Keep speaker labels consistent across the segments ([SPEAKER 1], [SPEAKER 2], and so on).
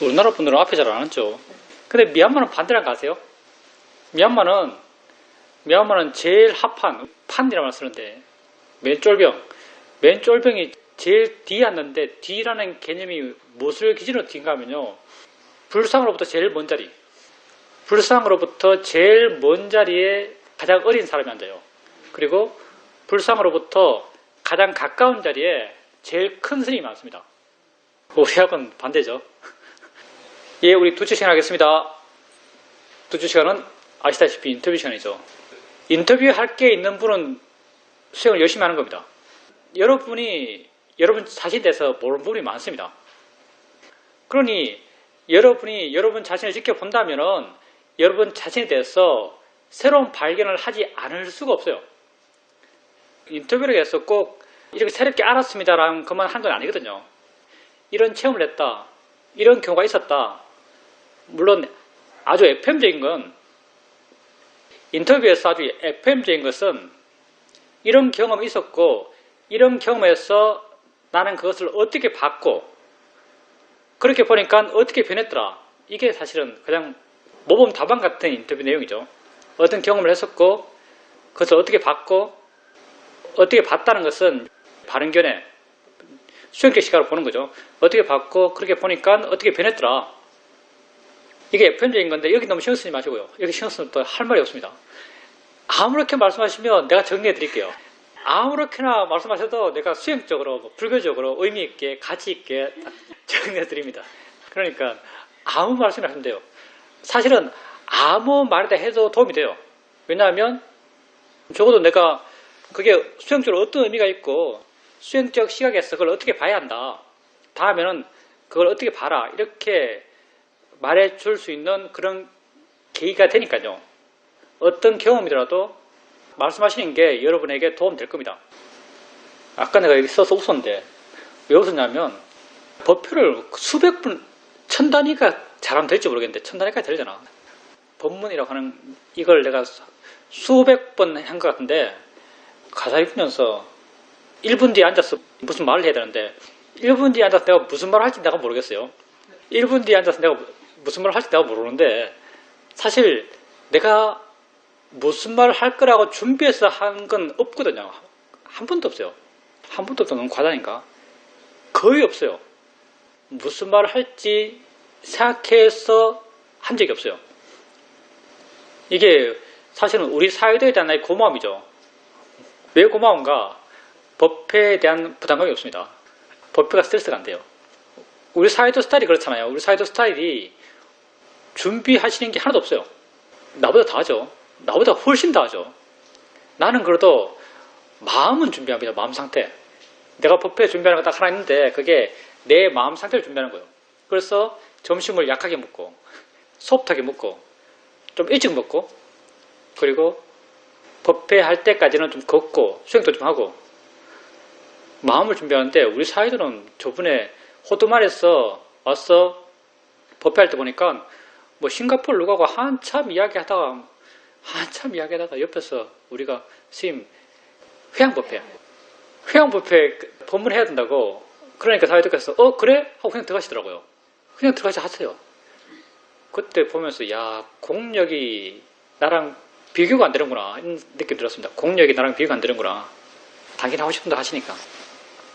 [SPEAKER 1] 우리나라 분들은 앞에 잘 안 앉죠. 근데 미얀마는 반대란 거 아세요? 미얀마는 제일 합판, 판이라고 쓰는데 맨 쫄병이 제일 뒤에 앉는데 뒤라는 개념이 무엇을 기준으로 뒤인가 하면요. 불상으로부터 제일 먼 자리. 불상으로부터 제일 먼 자리에 가장 어린 사람이 앉아요. 그리고 불상으로부터 가장 가까운 자리에 제일 큰 스님이 앉습니다. 우리하고는 반대죠. 예, 우리 두 주 시간 하겠습니다. 두 주 시간은 아시다시피 인터뷰 시간이죠. 인터뷰할 게 있는 분은 수행을 열심히 하는 겁니다. 여러분 자신에 대해서 모르는 부분이 많습니다. 그러니 여러분이 여러분 자신을 지켜본다면은 여러분 자신에 대해서 새로운 발견을 하지 않을 수가 없어요. 인터뷰를 해서 꼭 이렇게 새롭게 알았습니다라는 것만 한 건 아니거든요. 이런 체험을 했다. 이런 경우가 있었다. 물론 아주 FM적인 건 인터뷰에서 아주 FM적인 것은 이런 경험이 있었고 이런 경험에서 나는 그것을 어떻게 봤고 그렇게 보니까 어떻게 변했더라. 이게 사실은 그냥 모범 답안 같은 인터뷰 내용이죠. 어떤 경험을 했었고 그것을 어떻게 봤고 어떻게 봤다는 것은 바른 견해 수행적 시각으로 보는 거죠. 어떻게 봤고 그렇게 보니까 어떻게 변했더라. 이게 FM적인 건데 여기 너무 신경 쓰지 마시고요. 여기 신경 쓰면 또 할 말이 없습니다. 아무렇게 말씀하시면 내가 정리해 드릴게요. 아무렇게나 말씀하셔도 내가 수행적으로 불교적으로 의미 있게 가치 있게 정리해 드립니다. 그러니까 아무 말씀을 하시면 돼요. 사실은 아무 말이다 해도 도움이 돼요. 왜냐하면 적어도 내가 그게 수행적으로 어떤 의미가 있고 수행적 시각에서 그걸 어떻게 봐야 한다. 다음에는 그걸 어떻게 봐라. 이렇게 말해 줄 수 있는 그런 계기가 되니까요. 어떤 경험이더라도 말씀하시는 게 여러분에게 도움 될 겁니다. 아까 내가 여기 써서 웃었는데 왜 웃었냐면 법표를 수백 분, 천 단위가 잘하면 될지 모르겠는데 천 단위까지 되잖아. 법문이라고 하는 이걸 내가 수백 번 한 것 같은데 가사 읽으면서 1분 뒤에 앉아서 무슨 말을 해야 되는데 1분 뒤에 앉아서 내가 무슨 말을 할지 내가 모르겠어요. 1분 뒤에 앉아서 내가 무슨 말을 할지 내가 모르는데 사실 내가 무슨 말을 할 거라고 준비해서 한 건 없거든요. 한 번도 없어요. 한 번도 없다 너무 과다니까. 거의 없어요. 무슨 말을 할지 생각해서 한 적이 없어요. 이게 사실은 우리 사회도에 대한 나의 고마움이죠. 왜 고마운가? 법회에 대한 부담감이 없습니다. 법회가 스트레스가 안 돼요. 우리 사회도 스타일이 그렇잖아요. 우리 사회도 스타일이 준비하시는 게 하나도 없어요. 나보다 다 하죠. 나보다 훨씬 다 하죠. 나는 그래도 마음은 준비합니다. 마음 상태. 내가 법회 준비하는 거 딱 하나 있는데 그게 내 마음 상태를 준비하는 거예요. 그래서 점심을 약하게 먹고 소프트하게 먹고 좀 일찍 먹고 그리고 법회 할 때까지는 좀 걷고 수행도 좀 하고 마음을 준비하는데 우리 사회들은 저번에 호두말에서 와서 법회할 때 보니까 뭐 싱가포르 누가고 한참 이야기하다가 옆에서 우리가 스님 회양법회 법문해야 된다고 그러니까 사회들께서 그래? 하고 그냥 들어가시더라고요. 그냥 들어가시 하세요. 그때 보면서 야 공력이 나랑 비교가 안 되는구나 이런 느낌 들었습니다. 공력이 나랑 비교가 안 되는구나. 당연히 하고 싶은 대로 하시니까.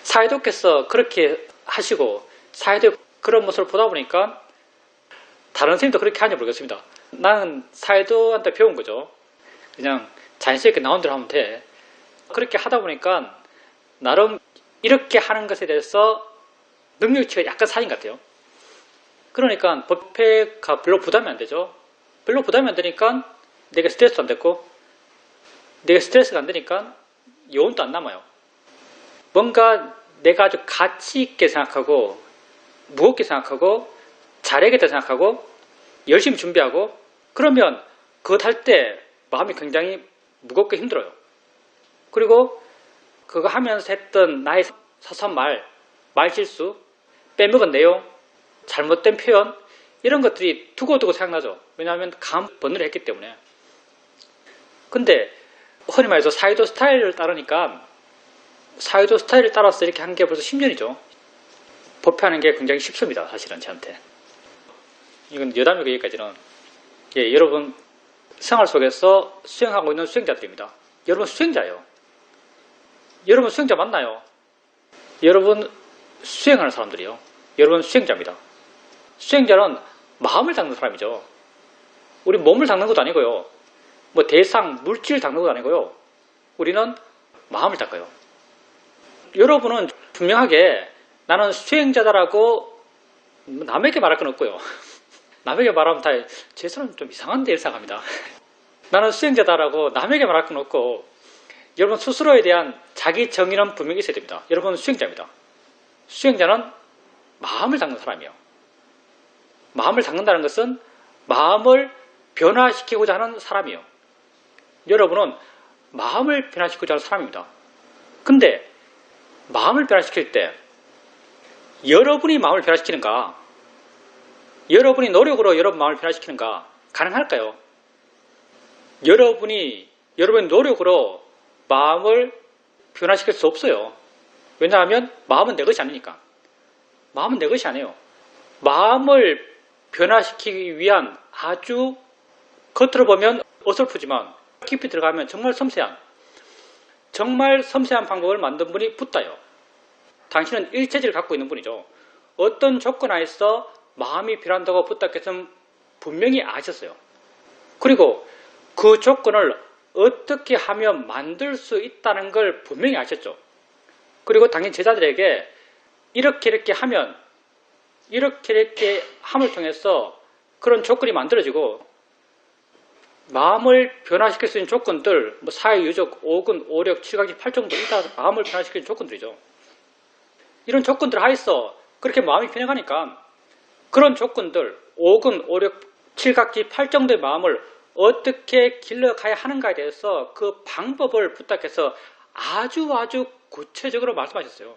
[SPEAKER 1] 사회도께서 그렇게 하시고 사회도 그런 모습을 보다 보니까 다른 선생님도 그렇게 하는지 모르겠습니다. 나는 사회도한테 배운 거죠. 그냥 자연스럽게 나온 대로 하면 돼. 그렇게 하다 보니까 나름 이렇게 하는 것에 대해서 능력치가 약간 사진 같아요. 그러니까 법회가 별로 부담이 안 되죠. 별로 부담이 안 되니까 내가 스트레스도 안 됐고 내가 스트레스가 안 되니까 여운도 안 남아요. 뭔가 내가 아주 가치 있게 생각하고 무겁게 생각하고 잘해야겠다 생각하고 열심히 준비하고 그러면 그것 할 때 마음이 굉장히 무겁게 힘들어요. 그리고 그거 하면서 했던 나의 사소한 말실수, 빼먹은 내용, 잘못된 표현 이런 것들이 두고두고 생각나죠. 왜냐하면 감 번뇌를 했기 때문에. 근데 흔히 말해서 사이도 스타일을 따르니까 사이도 스타일을 따라서 이렇게 한 게 벌써 10년이죠. 법회하는 게 굉장히 쉽습니다. 사실은 저한테. 이건 여담이고 여기까지는. 예, 여러분 생활 속에서 수행하고 있는 수행자들입니다. 여러분 수행자예요. 여러분 수행자 맞나요? 여러분 수행하는 사람들이요. 여러분 수행자입니다. 수행자는 마음을 닦는 사람이죠. 우리 몸을 닦는 것도 아니고요. 뭐 대상, 물질을 닦는 것도 아니고요. 우리는 마음을 닦아요. 여러분은 분명하게 나는 수행자다라고 남에게 말할 건 없고요. 남에게 말하면 다 제 사람 좀 이상한데 일상합니다. 나는 수행자다라고 남에게 말할 건 없고 여러분 스스로에 대한 자기 정의는 분명히 있어야 됩니다. 여러분 수행자입니다. 수행자는 마음을 닦는 사람이에요. 마음을 닦는다는 것은 마음을 변화시키고자 하는 사람이에요. 여러분은 마음을 변화시키고자 하는 사람입니다. 근데 마음을 변화시킬 때 여러분이 마음을 변화시키는가? 여러분이 노력으로 여러분 마음을 변화시키는가? 가능할까요? 여러분의 노력으로 마음을 변화시킬 수 없어요. 왜냐하면 마음은 내 것이 아니니까. 마음은 내 것이 아니에요. 마음을 변화시키기 위한 아주 겉으로 보면 어설프지만 깊이 들어가면 정말 섬세한 방법을 만든 분이 붓다요. 당신은 일체질을 갖고 있는 분이죠. 어떤 조건 하에서 마음이 변한다고 붓다께서는 분명히 아셨어요. 그리고 그 조건을 어떻게 하면 만들 수 있다는 걸 분명히 아셨죠. 그리고 당신 제자들에게 이렇게 하면 이렇게 함을 통해서 그런 조건이 만들어지고 마음을 변화시킬 수 있는 조건들, 뭐 사회유적, 오근, 오력, 칠각지, 팔정도 이다 마음을 변화시키는 조건들이죠. 이런 조건들 하에서 그렇게 마음이 변해가니까 그런 조건들, 오근, 오력, 칠각지, 팔정도의 마음을 어떻게 길러가야 하는가에 대해서 그 방법을 부탁해서 아주 구체적으로 말씀하셨어요.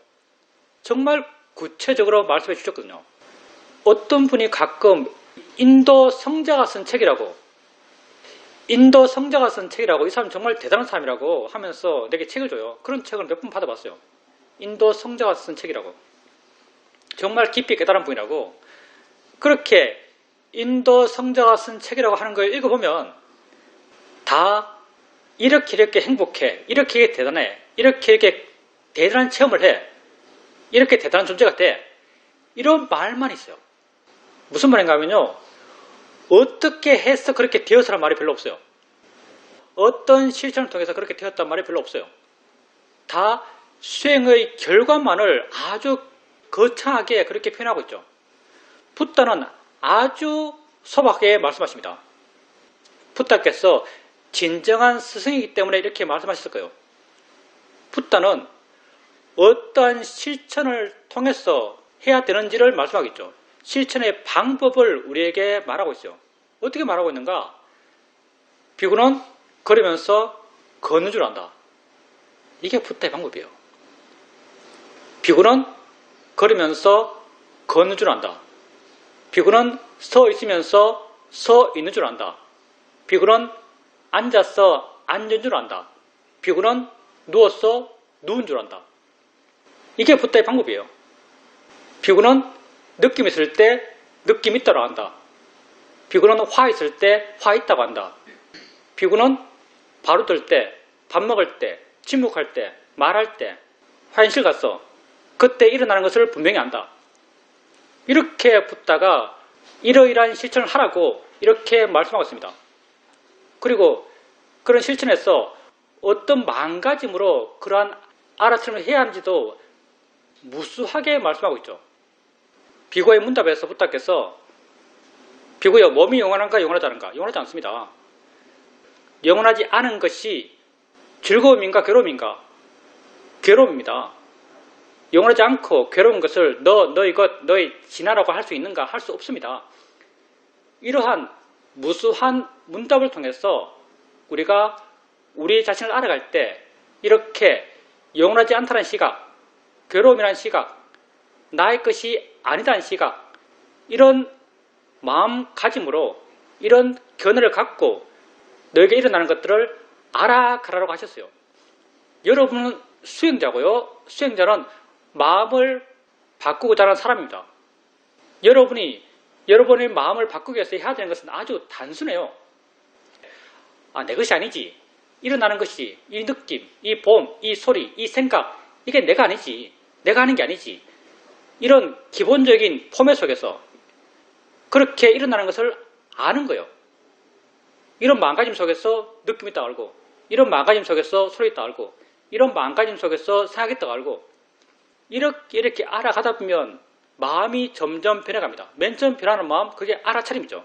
[SPEAKER 1] 정말 구체적으로 말씀해 주셨거든요. 어떤 분이 가끔 인도 성자가 쓴 책이라고 이 사람 정말 대단한 사람이라고 하면서 내게 책을 줘요. 그런 책을 몇 번 받아봤어요. 인도 성자가 쓴 책이라고. 정말 깊이 깨달은 분이라고. 그렇게 인도 성자가 쓴 책이라고 하는 걸 읽어보면 다 이렇게 행복해, 이렇게 대단해, 이렇게 대단한 체험을 해, 이렇게 대단한 존재가 돼, 이런 말만 있어요. 무슨 말인가 하면요, 어떻게 해서 그렇게 되어서란 말이 별로 없어요. 어떤 실천을 통해서 그렇게 되었단 말이 별로 없어요. 다 수행의 결과만을 아주 거창하게 그렇게 표현하고 있죠. 붓다는 아주 소박하게 말씀하십니다. 붓다께서 진정한 스승이기 때문에 이렇게 말씀하셨을 거예요. 붓다는 어떠한 실천을 통해서 해야 되는지를 말씀하겠죠. 실천의 방법을 우리에게 말하고 있어요. 어떻게 말하고 있는가? 비구는 걸으면서 걷는 줄 안다. 이게 붓다의 방법이에요. 비구는 걸으면서 걷는 줄 안다. 비구는 서 있으면서 서 있는 줄 안다. 비구는 앉아서 앉은 줄 안다. 비구는 누워서 누운 줄 안다. 이게 붓다의 방법이에요. 비구는 느낌 있을 때 느낌 있다고 한다. 비구는 화 있을 때 화 있다고 한다. 비구는 바로 들 때, 밥 먹을 때, 침묵할 때, 말할 때, 화장실 가서 그때 일어나는 것을 분명히 안다. 이렇게 붓다가 이러이러한 실천을 하라고 이렇게 말씀하고 있습니다. 그리고 그런 실천에서 어떤 마음가짐으로 그러한 알아차림을 해야 하는지도 무수하게 말씀하고 있죠. 비구의 문답에서 붓다께서 비구여, 몸이 영원한가 영원하지 않은가? 영원하지 않습니다. 영원하지 않은 것이 즐거움인가 괴로움인가? 괴로움입니다. 영원하지 않고 괴로운 것을 너의 진화라고 할 수 있는가? 할 수 없습니다. 이러한 무수한 문답을 통해서 우리가 우리 자신을 알아갈 때 이렇게 영원하지 않다는 시각, 괴로움이라는 시각, 나의 것이 아니다는 시각, 이런 마음가짐으로 이런 견해를 갖고 너에게 일어나는 것들을 알아가라고 하셨어요. 여러분은 수행자고요. 수행자는 마음을 바꾸고자 하는 사람입니다. 여러분이 여러분의 마음을 바꾸기 위해서 해야 되는 것은 아주 단순해요. 내 것이 아니지. 일어나는 것이 이 느낌, 이 봄, 이 소리, 이 생각, 이게 내가 아니지. 내가 하는 게 아니지. 이런 기본적인 포맷 속에서 그렇게 일어나는 것을 아는 거예요. 이런 마음가짐 속에서 느낌이 있다고 알고, 이런 마음가짐 속에서 소리 있다고 알고, 이런 마음가짐 속에서 생각이 있다고 알고, 이렇게 알아가다 보면 마음이 점점 변해갑니다. 맨 처음 변하는 마음, 그게 알아차림이죠.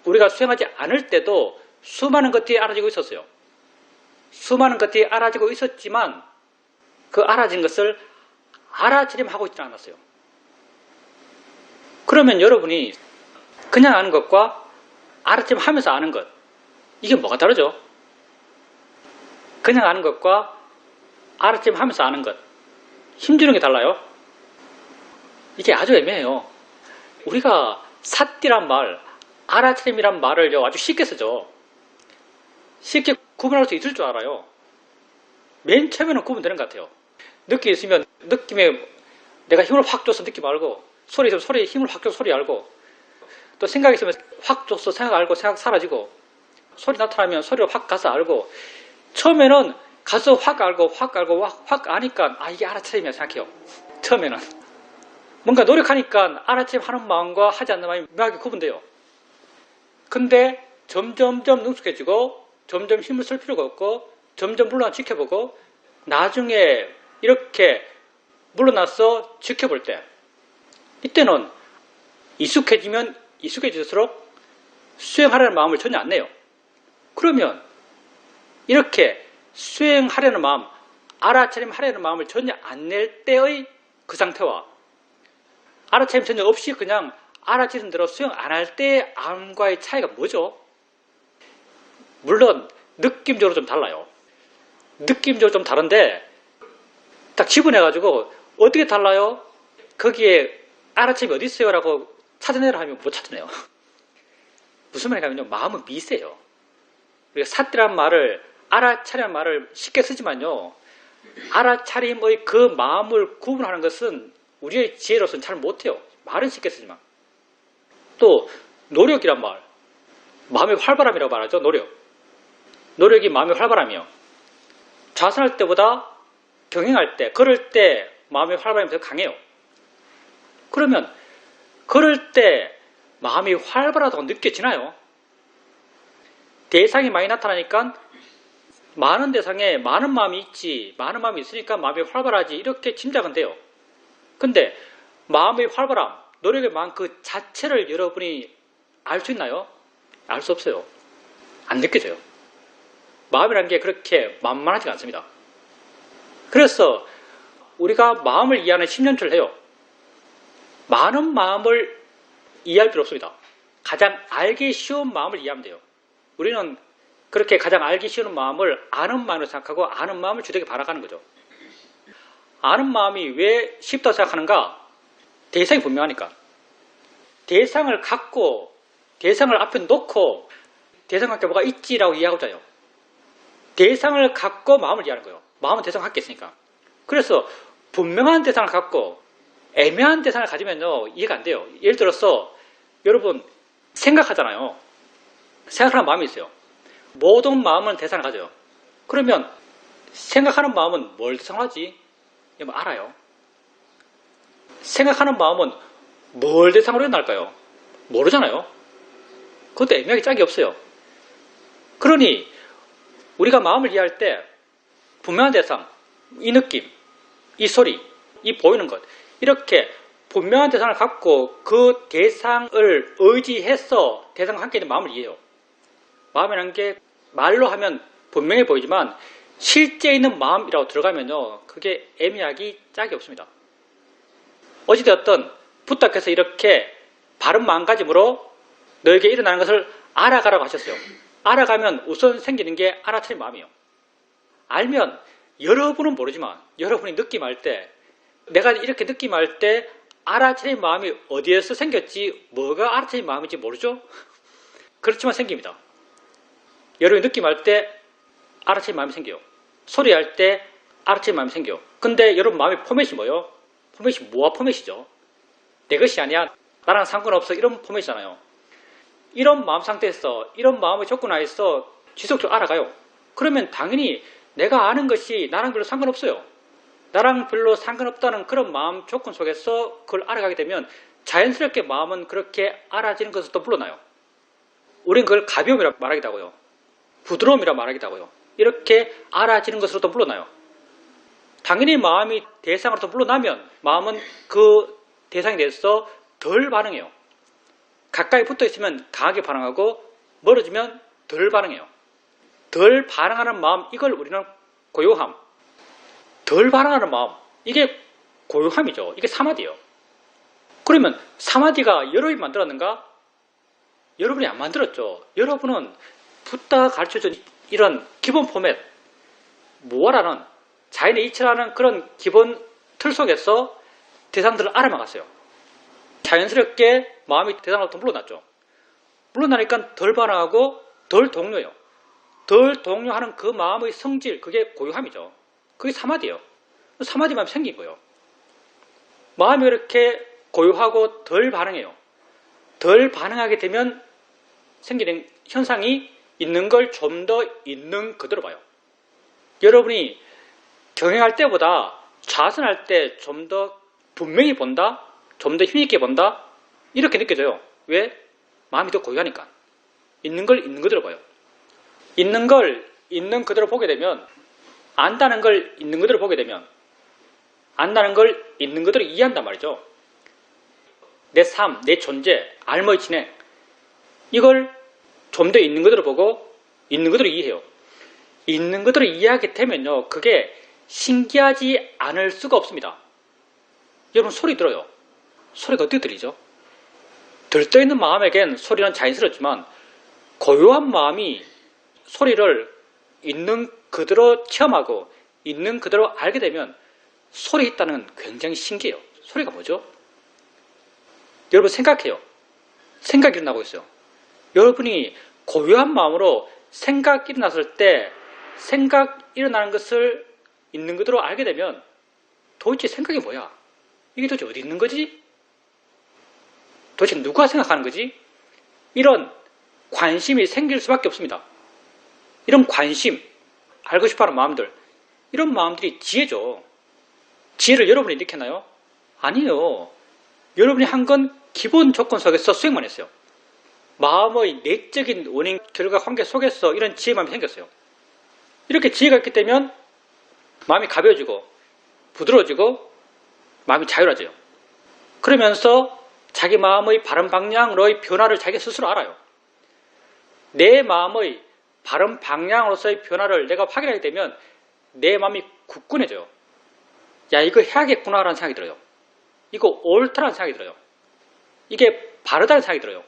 [SPEAKER 1] 우리가 수행하지 않을 때도 수많은 것들이 알아지고 있었어요. 수많은 것들이 알아지고 있었지만 그 알아진 것을 알아차림하고 있지 않았어요. 그러면 여러분이 그냥 아는 것과 알아차림하면서 아는 것, 이게 뭐가 다르죠? 그냥 아는 것과 알아차림하면서 아는 것, 힘주는 게 달라요. 이게 아주 애매해요. 우리가 삿띠란 말, 알아차림이란 말을 아주 쉽게 쓰죠. 쉽게 구분할 수 있을 줄 알아요. 맨 처음에는 구분되는 것 같아요. 느낌이 있으면 느낌에 내가 힘을 확 줘서 느낌 알고, 소리 있으면 소리에 힘을 확 줘서 소리 알고, 또 생각이 있으면 확 줘서 생각 알고 생각 사라지고, 소리 나타나면 소리로 확 가서 알고, 처음에는 가서 확 알고 확 아니까 이게 알아차림이야 생각해요. 처음에는 뭔가 노력하니까 알아차림 하는 마음과 하지 않는 마음이 명확하게 구분돼요. 근데 점점점 능숙해지고 점점 힘을 쓸 필요가 없고 점점 물러나 지켜보고 나중에 이렇게 물러나서 지켜볼 때 이때는 익숙해지면 익숙해질수록 수행하려는 마음을 전혀 안 내요. 그러면 이렇게 수행하려는 마음, 알아차림하려는 마음을 전혀 안 낼 때의 그 상태와 알아차림 전혀 없이 그냥 알아지는 대로 수행 안 할 때의 암과의 차이가 뭐죠? 물론 느낌적으로 좀 달라요. 느낌적으로 좀 다른데 딱 지분해가지고 어떻게 달라요? 거기에 알아차림이 어디 있어요? 라고 찾아내라 하면 못 찾아내요. 무슨 말이냐면요. 마음은 미세요. 우리가 삿띠란 말을 알아차림이라는 말을 쉽게 쓰지만요. 알아차림의 그 마음을 구분하는 것은 우리의 지혜로서는 잘 못해요. 말은 쉽게 쓰지만. 또 노력이란 말. 마음의 활발함이라고 말하죠. 노력이 마음의 활발함이요. 자선할 때보다 경행할 때, 걸을 때 마음의 활발함이 더 강해요. 그러면 걸을 때 마음이 활발하다고 느껴지나요? 대상이 많이 나타나니까 많은 대상에 많은 마음이 있지, 많은 마음이 있으니까 마음이 활발하지 이렇게 짐작은 돼요. 근데 마음의 활발함, 노력의 마음 그 자체를 여러분이 알 수 있나요? 알 수 없어요. 안 느껴져요. 마음이라는 게 그렇게 만만하지가 않습니다. 그래서 우리가 마음을 이해하는 10년초를 해요. 많은 마음을 이해할 필요 없습니다. 가장 알기 쉬운 마음을 이해하면 돼요. 우리는 그렇게 가장 알기 쉬운 마음을 아는 마음으로 생각하고 아는 마음을 주되게 바라가는 거죠. 아는 마음이 왜 쉽다고 생각하는가? 대상이 분명하니까. 대상을 갖고 대상을 앞에 놓고 대상과 함께 뭐가 있지라고 이해하고자 해요. 대상을 갖고 마음을 이해하는 거예요. 마음은 대상을 갖게 있으니까. 그래서 분명한 대상을 갖고 애매한 대상을 가지면요 이해가 안 돼요. 예를 들어서 여러분 생각하잖아요. 생각하는 마음이 있어요. 모든 마음은 대상을 가져요. 그러면 생각하는 마음은 뭘 대상하지? 여러분 알아요? 생각하는 마음은 뭘 대상으로 일어날까요? 모르잖아요. 그것도 애매하게 짝이 없어요. 그러니 우리가 마음을 이해할 때 분명한 대상, 이 느낌, 이 소리, 이 보이는 것 이렇게 분명한 대상을 갖고 그 대상을 의지해서 대상과 함께 있는 마음을 이해해요. 마음이라는 게 말로 하면 분명해 보이지만 실제 있는 마음이라고 들어가면요 그게 애매하기 짝이 없습니다. 어찌되었든 부탁해서 이렇게 바른 마음가짐으로 너에게 일어나는 것을 알아가라고 하셨어요. 알아가면 우선 생기는 게 알아차린 마음이에요. 알면 여러분은 모르지만 여러분이 느낌할 때 내가 이렇게 느낌할 때 알아차린 마음이 어디에서 생겼지 뭐가 알아차린 마음인지 모르죠? 그렇지만 생깁니다. 여러분이 느낌할 때 알아차린 마음이 생겨요. 소리할 때 알아차린 마음이 생겨요. 근데 여러분 마음의 포맷이 뭐예요? 포맷이 뭐와 포맷이죠? 내 것이 아니야. 나랑 상관없어. 이런 포맷이잖아요. 이런 마음 상태에서, 이런 마음의 조건 하에서 지속적으로 알아가요. 그러면 당연히 내가 아는 것이 나랑 별로 상관없어요. 나랑 별로 상관없다는 그런 마음 조건 속에서 그걸 알아가게 되면 자연스럽게 마음은 그렇게 알아지는 것에서 또 물러나요. 우린 그걸 가벼움이라 말하기도 하고요. 부드러움이라 말하기도 하고요. 이렇게 알아지는 것으로도 물러나요. 당연히 마음이 대상으로부터 물러나면 마음은 그 대상에 대해서 덜 반응해요. 가까이 붙어 있으면 강하게 반응하고 멀어지면 덜 반응해요. 덜 반응하는 마음, 이걸 우리는 고요함. 덜 반응하는 마음, 이게 고요함이죠. 이게 사마디예요. 그러면 사마디가 여러분이 만들었는가? 여러분이 안 만들었죠. 여러분은 붓다가 가르쳐준 이런 기본 포맷, 무어라는 자연의 이치라는 그런 기본 틀 속에서 대상들을 알아막았어요. 자연스럽게 마음이 대상으로부터 물러났죠. 물러나니까 덜 반응하고 덜 동요해요. 덜 동요하는 그 마음의 성질, 그게 고요함이죠. 그게 사마디예요. 사마디만 생긴 거예요. 마음이 이렇게 고요하고 덜 반응해요. 덜 반응하게 되면 생기는 현상이 있는 걸 좀 더 있는 그대로 봐요. 여러분이 경영할 때보다 좌선할 때 좀 더 분명히 본다? 좀 더 힘있게 본다? 이렇게 느껴져요. 왜? 마음이 더 고요하니까. 있는 걸 있는 그대로 봐요. 있는 걸 있는 그대로 보게 되면, 안다는 걸 있는 그대로 보게 되면, 안다는 걸 있는 그대로 이해한단 말이죠. 내 삶, 내 존재, 알머의 진행, 이걸 좀 더 있는 그대로 보고 있는 그대로 이해해요. 있는 그대로 이해하게 되면요, 그게 신기하지 않을 수가 없습니다. 여러분 소리 들어요. 소리가 어떻게 들리죠? 들떠있는 마음에겐 소리는 자연스럽지만 고요한 마음이 소리를 있는 그대로 체험하고 있는 그대로 알게 되면 소리 있다는 건 굉장히 신기해요. 소리가 뭐죠? 여러분 생각해요. 생각이 일어나고 있어요. 여러분이 고요한 마음으로 생각 일어났을 때 생각 일어나는 것을 있는 그대로 알게 되면 도대체 생각이 뭐야? 이게 도대체 어디 있는 거지? 도대체 누가 생각하는 거지? 이런 관심이 생길 수밖에 없습니다. 이런 관심, 알고 싶어하는 마음들, 이런 마음들이 지혜죠. 지혜를 여러분이 일으켰나요? 아니에요. 여러분이 한 건 기본 조건 속에서 수행만 했어요. 마음의 내적인 원인, 결과 관계 속에서 이런 지혜만이 생겼어요. 이렇게 지혜가 있기 때문에 마음이 가벼워지고 부드러워지고 마음이 자유로워져요. 그러면서 자기 마음의 바른 방향으로의 변화를 자기 스스로 알아요. 내 마음의 바른 방향으로서의 변화를 내가 확인하게 되면 내 마음이 굳건해져요. 야, 이거 해야겠구나라는 생각이 들어요. 이거 옳다라는 생각이 들어요. 이게 바르다는 생각이 들어요.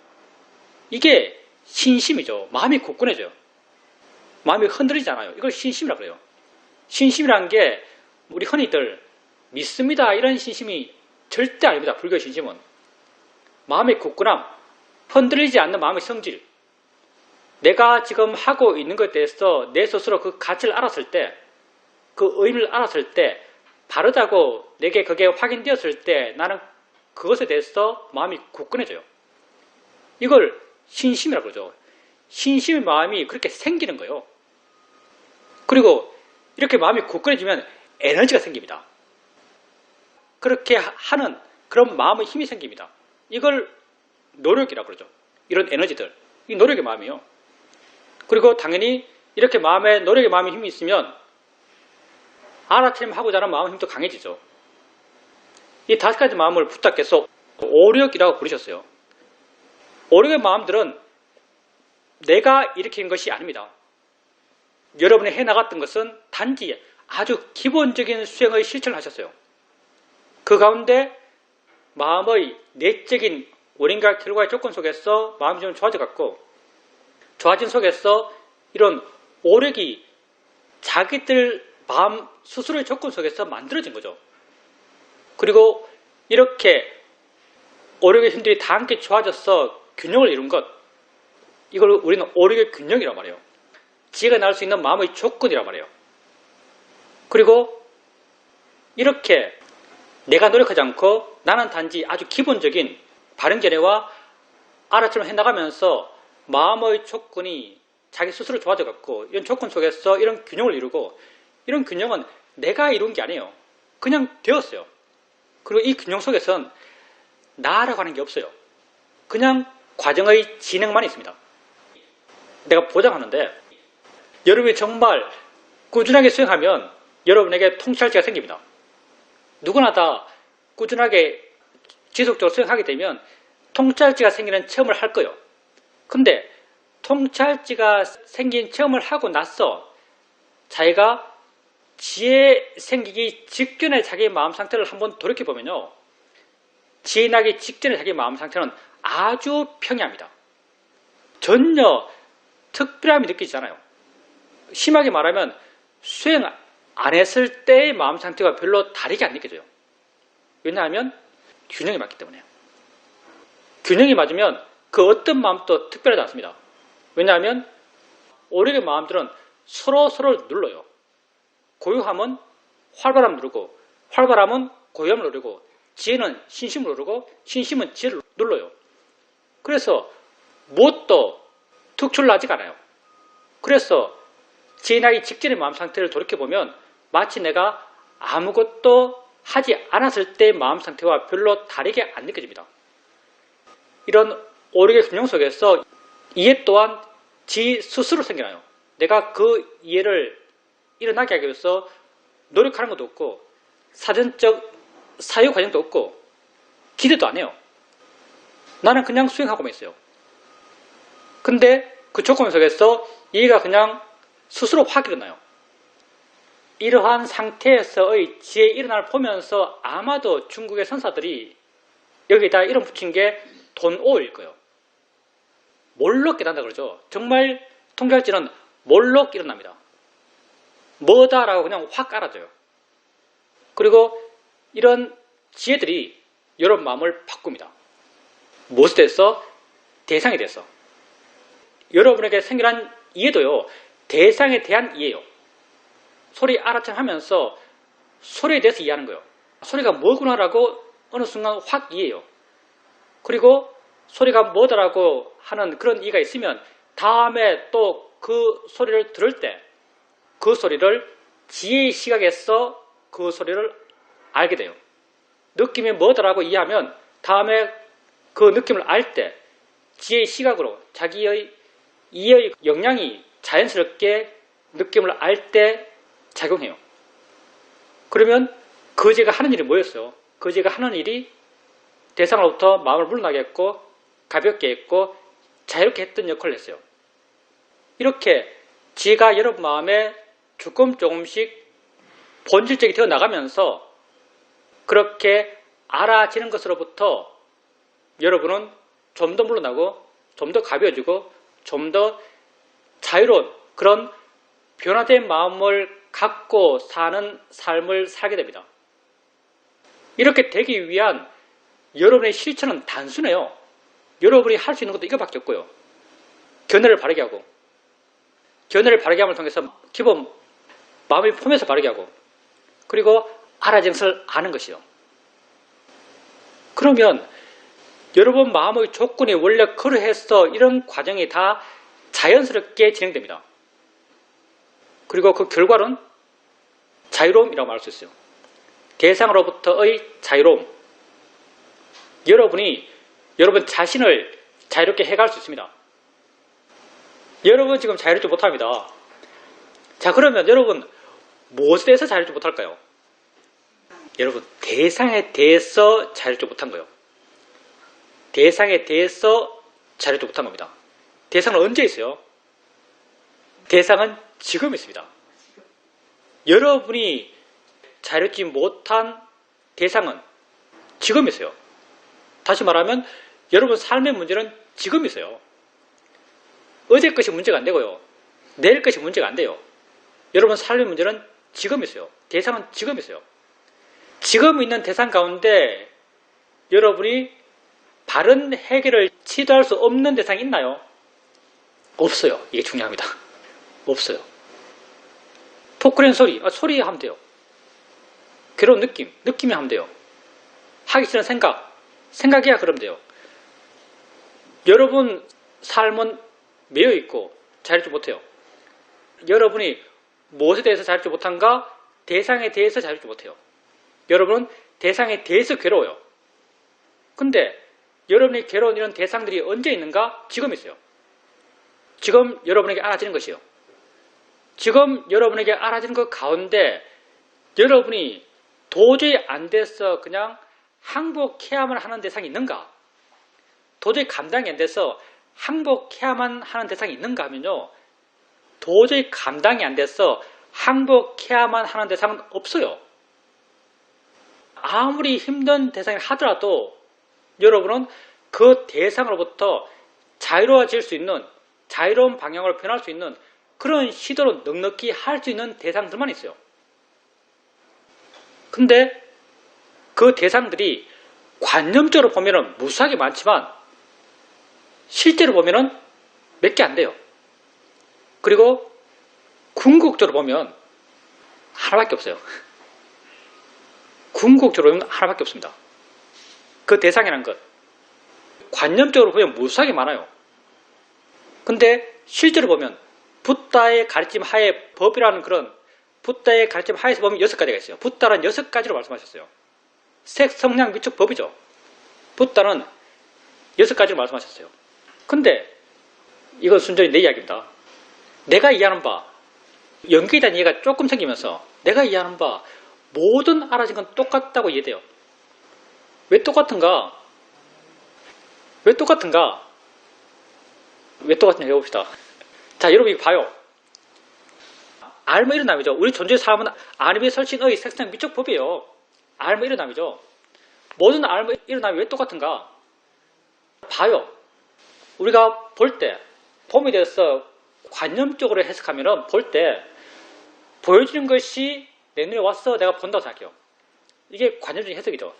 [SPEAKER 1] 이게 신심이죠. 마음이 굳건해져요. 마음이 흔들리지 않아요. 이걸 신심이라고 그래요. 신심이라는 게 우리 흔히들 믿습니다 이런 신심이 절대 아닙니다. 불교의 신심은. 마음의 굳건함, 흔들리지 않는 마음의 성질, 내가 지금 하고 있는 것에 대해서 내 스스로 그 가치를 알았을 때, 그 의미를 알았을 때, 바르다고 내게 그게 확인되었을 때 나는 그것에 대해서 마음이 굳건해져요. 이걸 신심이라고 그러죠. 신심의 마음이 그렇게 생기는 거예요. 그리고 이렇게 마음이 굳건해지면 에너지가 생깁니다. 그렇게 하는 그런 마음의 힘이 생깁니다. 이걸 노력이라고 그러죠. 이런 에너지들. 이 노력의 마음이에요. 그리고 당연히 이렇게 마음에 노력의 마음의 힘이 있으면 알아차림하고자 하는 마음의 힘도 강해지죠. 이 5가지 마음을 부탁해서 오력이라고 부르셨어요. 오력의 마음들은 내가 일으킨 것이 아닙니다. 여러분이 해나갔던 것은 단지 아주 기본적인 수행의 실천을 하셨어요. 그 가운데 마음의 내적인 원인과 결과의 조건 속에서 마음이 좀 좋아져갔고, 좋아진 속에서 이런 오력이 자기들 마음 스스로의 조건 속에서 만들어진 거죠. 그리고 이렇게 오력의 힘들이 다 함께 좋아져서 균형을 이룬 것, 이걸 우리는 오력의 균형이라고 말해요. 지혜가 날 수 있는 마음의 조건이라고 말해요. 그리고 이렇게 내가 노력하지 않고 나는 단지 아주 기본적인 바른견해와 알아처럼 해나가면서 마음의 조건이 자기 스스로 좋아져 갖고 이런 조건 속에서 이런 균형을 이루고, 이런 균형은 내가 이룬 게 아니에요. 그냥 되었어요. 그리고 이 균형 속에선 나라고 하는 게 없어요. 그냥 과정의 진행만 있습니다. 내가 보장하는데 여러분이 정말 꾸준하게 수행하면 여러분에게 통찰지가 생깁니다. 누구나 다 꾸준하게 지속적으로 수행하게 되면 통찰지가 생기는 체험을 할 거예요. 근데 통찰지가 생긴 체험을 하고 나서 자기가 지혜 생기기 직전에 자기의 마음 상태를 한번 돌이켜보면요, 지혜 나기 직전에 자기의 마음 상태는 아주 평이합니다. 전혀 특별함이 느끼지 않아요. 심하게 말하면 수행 안 했을 때의 마음 상태가 별로 다르게 안 느껴져요. 왜냐하면 균형이 맞기 때문에요. 균형이 맞으면 그 어떤 마음도 특별하지 않습니다. 왜냐하면 오력의 마음들은 서로를 눌러요. 고요함은 활발함을 누르고, 활발함은 고요함을 누르고, 지혜는 신심을 누르고, 신심은 지혜를 눌러요. 그래서 무엇도 특출나지가 않아요. 그래서 지혜 나기 직전의 마음 상태를 돌이켜보면 마치 내가 아무것도 하지 않았을 때의 마음 상태와 별로 다르게 안 느껴집니다. 이런 오력의 균형 속에서 이해 또한 지 스스로 생겨나요. 내가 그 이해를 일어나게 하기 위해서 노력하는 것도 없고, 사전적 사유 과정도 없고, 기대도 안 해요. 나는 그냥 수행하고만 있어요. 근데 그 조건 속에서 이해가 그냥 스스로 확 일어나요. 이러한 상태에서의 지혜 일어날 보면서 아마도 중국의 선사들이 여기다 이름 붙인 게 돈오일 거예요. 몰록 깨닫는다 그러죠. 정말 통찰지는 몰록 일어납니다. 뭐다라고 그냥 확 알아져요. 그리고 이런 지혜들이 여러분 마음을 바꿉니다. 무엇에 대해서? 대상에 대해서. 여러분에게 생겨난 이해도요, 대상에 대한 이해요. 소리 알아참 하면서 소리에 대해서 이해하는 거예요. 소리가 뭐구나라고 어느 순간 확 이해해요. 그리고 소리가 뭐다라고 하는 그런 이해가 있으면 다음에 또 그 소리를 들을 때 그 소리를 지혜의 시각에서 그 소리를 알게 돼요. 느낌이 뭐다라고 이해하면 다음에 그 느낌을 알 때 지혜의 시각으로 자기의 이해의 역량이 자연스럽게 느낌을 알 때 작용해요. 그러면 거제가 하는 일이 뭐였어요? 거제가 하는 일이 대상으로부터 마음을 물러나게 했고, 가볍게 했고, 자유롭게 했던 역할을 했어요. 이렇게 지혜가 여러분 마음에 조금씩 본질적이 되어 나가면서 그렇게 알아지는 것으로부터 여러분은 좀 더 물러나고, 좀 더 가벼워지고, 좀 더 자유로운 그런 변화된 마음을 갖고 사는 삶을 살게 됩니다. 이렇게 되기 위한 여러분의 실천은 단순해요. 여러분이 할 수 있는 것도 이거밖에 없고요. 견해를 바르게 하고, 견해를 바르게 함을 통해서 기본 마음의 폼에서 바르게 하고, 그리고 알아지는 것을 아는 것이요. 그러면 여러분 마음의 조건이 원래 그러해서 이런 과정이 다 자연스럽게 진행됩니다. 그리고 그 결과는 자유로움이라고 말할 수 있어요. 대상으로부터의 자유로움. 여러분이 여러분 자신을 자유롭게 해갈 수 있습니다. 여러분 지금 자유롭지 못합니다. 자, 그러면 여러분 무엇에 대해서 자유롭지 못할까요? 여러분 대상에 대해서 자유롭지 못한 거예요. 대상에 대해서 자유롭지 못한 겁니다. 대상은 언제 있어요? 대상은 지금 있습니다. 여러분이 자유롭지 못한 대상은 지금 있어요. 다시 말하면 여러분 삶의 문제는 지금 있어요. 어제 것이 문제가 안 되고요. 내일 것이 문제가 안 돼요. 여러분 삶의 문제는 지금 있어요. 대상은 지금 있어요. 지금 있는 대상 가운데 여러분이 바른 해결을 시도할 수 없는 대상이 있나요? 없어요. 이게 중요합니다. 없어요. 포크레인 소리, 소리 하면 돼요. 괴로운 느낌이 하면 돼요. 하기 싫은 생각이야 그러면 돼요. 여러분 삶은 매여 있고 자유롭지 못해요. 여러분이 무엇에 대해서 자유롭지 못한가? 대상에 대해서 자유롭지 못해요. 여러분은 대상에 대해서 괴로워요. 근데 여러분이 괴로운 이런 대상들이 언제 있는가? 지금 있어요. 지금 여러분에게 알아지는 것이요. 지금 여러분에게 알아지는 것 가운데 여러분이 도저히 안 돼서 그냥 항복해야만 하는 대상이 있는가? 도저히 감당이 안 돼서 항복해야만 하는 대상이 있는가 하면요. 도저히 감당이 안 돼서 항복해야만 하는 대상은 없어요. 아무리 힘든 대상이 하더라도 여러분은 그 대상으로부터 자유로워질 수 있는, 자유로운 방향으로 변할 수 있는 그런 시도를 넉넉히 할 수 있는 대상들만 있어요. 근데 그 대상들이 관념적으로 보면 무수하게 많지만 실제로 보면 몇 개 안 돼요. 그리고 궁극적으로 보면 하나밖에 없어요. 궁극적으로 보면 하나밖에 없습니다. 그 대상이라는 것. 관념적으로 보면 무수하게 많아요. 근데 실제로 보면 붓다의 가르침 하에 법이라는 그런 붓다의 가르침 하에서 보면 6가지가 있어요. 붓다는 6가지로 말씀하셨어요. 색, 성량, 미축, 법이죠. 붓다는 6가지로 말씀하셨어요. 근데 이건 순전히 내 이야기입니다. 내가 이해하는 바, 연기에 대한 이해가 조금 생기면서 내가 이해하는 바 모든 알아진 건 똑같다고 이해돼요. 왜 똑같은가? 왜 똑같은가? 왜 똑같냐 해봅시다. 자, 여러분 이거 봐요. 알면 일어남이죠. 우리 존재의 삶은 알미 설신의 색상 미적 법이에요. 알면 일어남이죠. 모든 알면 일어남이 왜 똑같은가? 봐요. 우리가 볼 때 봄에 대해서 관념적으로 해석하면 볼 때 보여지는 것이 내 눈에 와서 내가 본다고 생각해요. 이게 관념적인 해석이죠.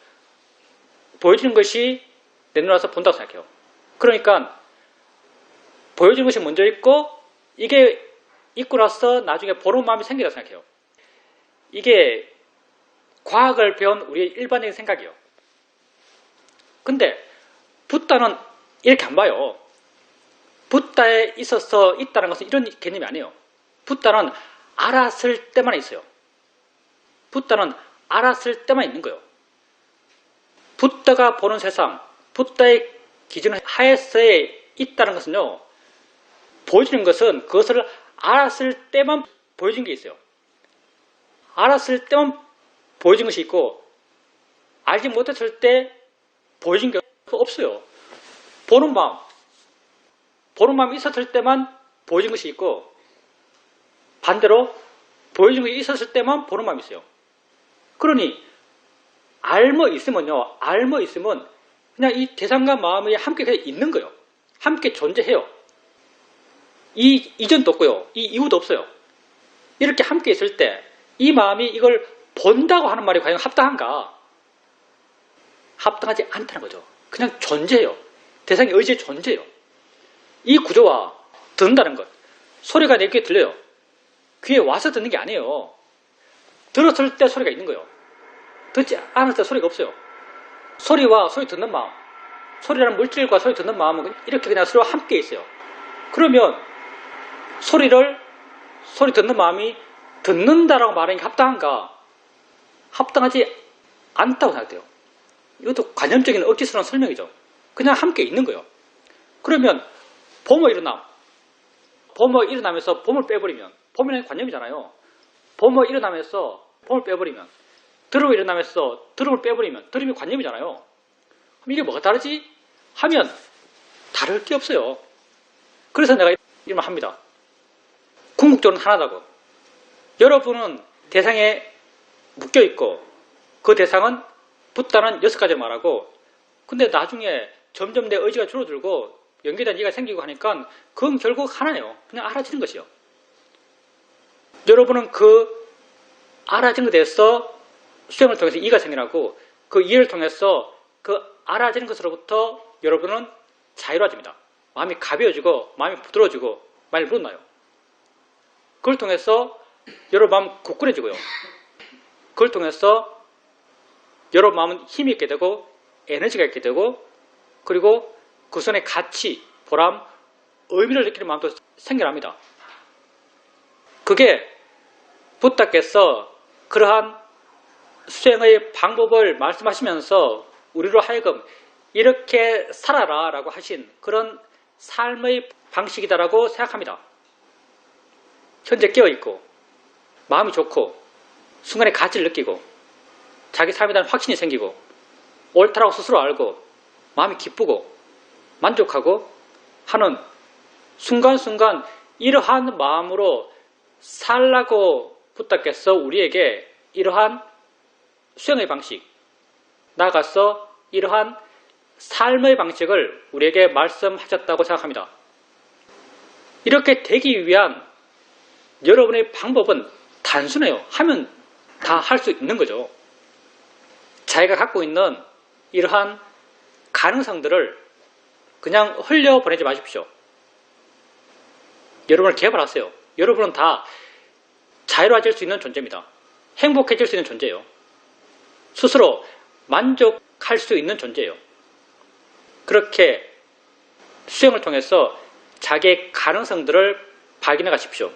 [SPEAKER 1] 보여지는 것이 내 눈에 와서 본다고 생각해요. 그러니까 보여지는 것이 먼저 있고 이게 있고 나서 나중에 보는 마음이 생긴다고 생각해요. 이게 과학을 배운 우리의 일반적인 생각이에요. 근데 붓다는 이렇게 안 봐요. 붓다에 있어서 있다는 것은 이런 개념이 아니에요. 붓다는 알았을 때만 있어요. 붓다는 알았을 때만 있는 거예요. 붓다가 보는 세상, 붓다의 기준 하에서에 있다는 것은요. 보여지는 것은 그것을 알았을 때만 보여진 게 있어요. 알았을 때만 보여진 것이 있고 알지 못했을 때 보여진 게 없어요. 보는 마음이 있었을 때만 보여진 것이 있고 반대로 보여진 것이 있었을 때만 보는 마음이 있어요. 그러니 알모 있으면요. 알모 있으면 그냥 이 대상과 마음이 함께 그냥 있는 거예요. 함께 존재해요. 이 이전도 없고요. 이 이후도 없어요. 이렇게 함께 있을 때 이 마음이 이걸 본다고 하는 말이 과연 합당한가? 합당하지 않다는 거죠. 그냥 존재해요. 대상의 의지에 존재해요. 이 구조와 듣는다는 것. 소리가 내 귀에 들려요. 귀에 와서 듣는 게 아니에요. 들었을 때 소리가 있는 거예요. 듣지 않을 때 소리가 없어요. 소리와 소리 듣는 마음. 소리라는 물질과 소리 듣는 마음은 이렇게 그냥 서로 함께 있어요. 그러면 소리 듣는 마음이 듣는다라고 말하는 게 합당한가? 합당하지 않다고 생각돼요. 이것도 관념적인 억지스러운 설명이죠. 그냥 함께 있는 거예요. 그러면 봄을 일어나면서 봄을 빼버리면 봄이라는 관념이잖아요. 봄을 일어나면서 봄을 빼버리면 드럼을 일어나면서 드럼을 빼버리면 드럼이 관념이잖아요. 그럼 이게 뭐가 다르지? 하면 다를 게 없어요. 그래서 내가 이런 말 합니다. 궁극적으로는 하나다고. 여러분은 대상에 묶여있고 그 대상은 붓다는 6가지를 말하고 근데 나중에 점점 내 의지가 줄어들고 연기에 대한 이해가 생기고 하니까 그건 결국 하나예요. 그냥 알아지는 것이요. 여러분은 그 알아지는 것에 대해서 수행을 통해서 이해가 생겨나고 그 이해를 통해서 그 알아지는 것으로부터 여러분은 자유로워집니다. 마음이 가벼워지고 마음이 부드러워지고 많이 물어나요. 그걸 통해서 여러분 마음은 굳건해지고요. 그걸 통해서 여러분 마음은 힘이 있게 되고 에너지가 있게 되고 그리고 그 손의 가치, 보람, 의미를 느끼는 마음도 생겨납니다. 그게 부다께서 그러한 수행의 방법을 말씀하시면서 우리로 하여금 이렇게 살아라 라고 하신 그런 삶의 방식이다라고 생각합니다. 현재 깨어있고 마음이 좋고 순간의 가치를 느끼고 자기 삶에 대한 확신이 생기고 옳다라고 스스로 알고 마음이 기쁘고 만족하고 하는 순간순간 이러한 마음으로 살라고 부다께서 우리에게 이러한 수행의 방식, 나아가서 이러한 삶의 방식을 우리에게 말씀하셨다고 생각합니다. 이렇게 되기 위한 여러분의 방법은 단순해요. 하면 다 할 수 있는 거죠. 자기가 갖고 있는 이러한 가능성들을 그냥 흘려보내지 마십시오. 여러분을 개발하세요. 여러분은 다 자유로워질 수 있는 존재입니다. 행복해질 수 있는 존재예요. 스스로 만족할 수 있는 존재예요. 그렇게 수행을 통해서 자기의 가능성들을 발견해 가십시오.